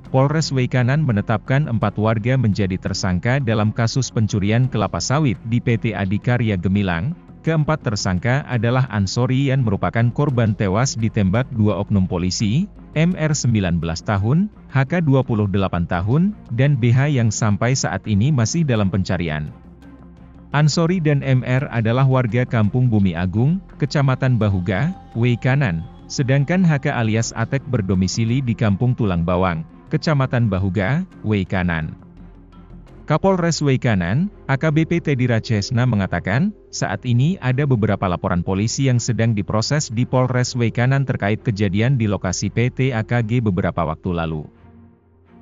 Polres Weikanan menetapkan 4 warga menjadi tersangka dalam kasus pencurian kelapa sawit di PT Adikarya Gemilang. Keempat tersangka adalah Ansori yang merupakan korban tewas ditembak 2 oknum polisi, MR 19 tahun, HK 28 tahun, dan BH yang sampai saat ini masih dalam pencarian. Ansori dan MR adalah warga Kampung Bumi Agung, Kecamatan Bahuga, Weikanan, sedangkan HK alias Atek berdomisili di Kampung Tulang Bawang, Kecamatan Bahuga, Weikanan. Kapolres Weikanan, AKBP Teddy Rachesna mengatakan, saat ini ada beberapa laporan polisi yang sedang diproses di Polres Weikanan terkait kejadian di lokasi PT AKG beberapa waktu lalu.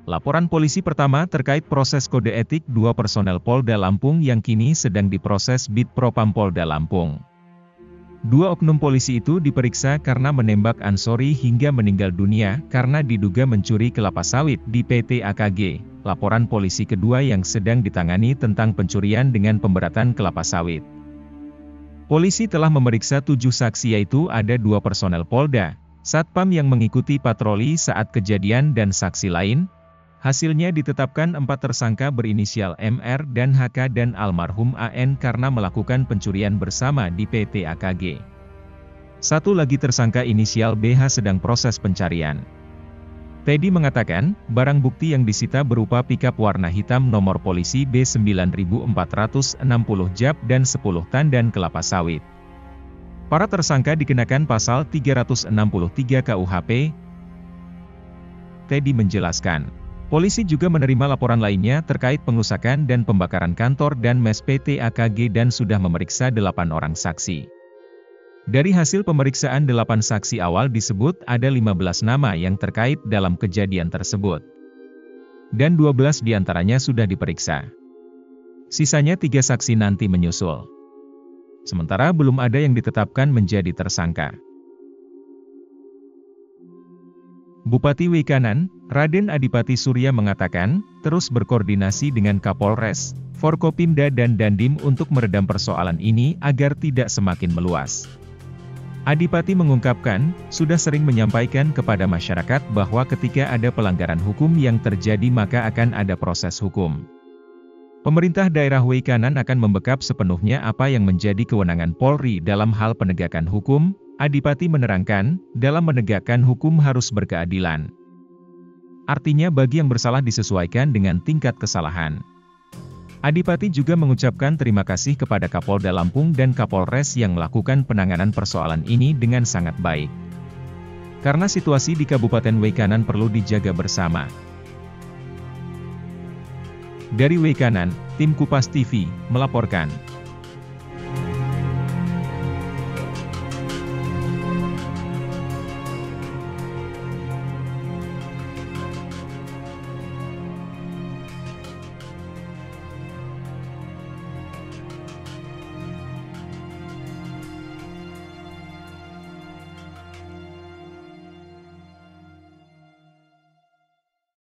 Laporan polisi pertama terkait proses kode etik 2 personel Polda Lampung yang kini sedang diproses Bid Propam Polda Lampung. 2 oknum polisi itu diperiksa karena menembak Ansori hingga meninggal dunia karena diduga mencuri kelapa sawit di PT AKG. Laporan polisi kedua yang sedang ditangani tentang pencurian dengan pemberatan kelapa sawit. Polisi telah memeriksa 7 saksi yaitu ada 2 personel Polda, Satpam yang mengikuti patroli saat kejadian dan saksi lain. Hasilnya ditetapkan 4 tersangka berinisial MR dan HK dan almarhum AN karena melakukan pencurian bersama di PT AKG. 1 lagi tersangka inisial BH sedang proses pencarian. Teddy mengatakan, barang bukti yang disita berupa pikap warna hitam nomor polisi B9460 JAP dan 10 tandan kelapa sawit. Para tersangka dikenakan pasal 363 KUHP. Teddy menjelaskan, polisi juga menerima laporan lainnya terkait pengerusakan dan pembakaran kantor dan mes PT AKG dan sudah memeriksa 8 orang saksi. Dari hasil pemeriksaan 8 saksi awal disebut ada 15 nama yang terkait dalam kejadian tersebut. Dan 12 diantaranya sudah diperiksa. Sisanya 3 saksi nanti menyusul. Sementara belum ada yang ditetapkan menjadi tersangka. Bupati Weikanan, Raden Adipati Surya mengatakan, terus berkoordinasi dengan Kapolres, Forkopimda dan Dandim untuk meredam persoalan ini agar tidak semakin meluas. Adipati mengungkapkan, sudah sering menyampaikan kepada masyarakat bahwa ketika ada pelanggaran hukum yang terjadi maka akan ada proses hukum. Pemerintah daerah Weikanan akan membackup sepenuhnya apa yang menjadi kewenangan Polri dalam hal penegakan hukum. Adipati menerangkan, dalam menegakkan hukum harus berkeadilan. Artinya bagi yang bersalah disesuaikan dengan tingkat kesalahan. Adipati juga mengucapkan terima kasih kepada Kapolda Lampung dan Kapolres yang melakukan penanganan persoalan ini dengan sangat baik. Karena situasi di Kabupaten Weikanan perlu dijaga bersama. Dari Weikanan, tim Kupas TV melaporkan.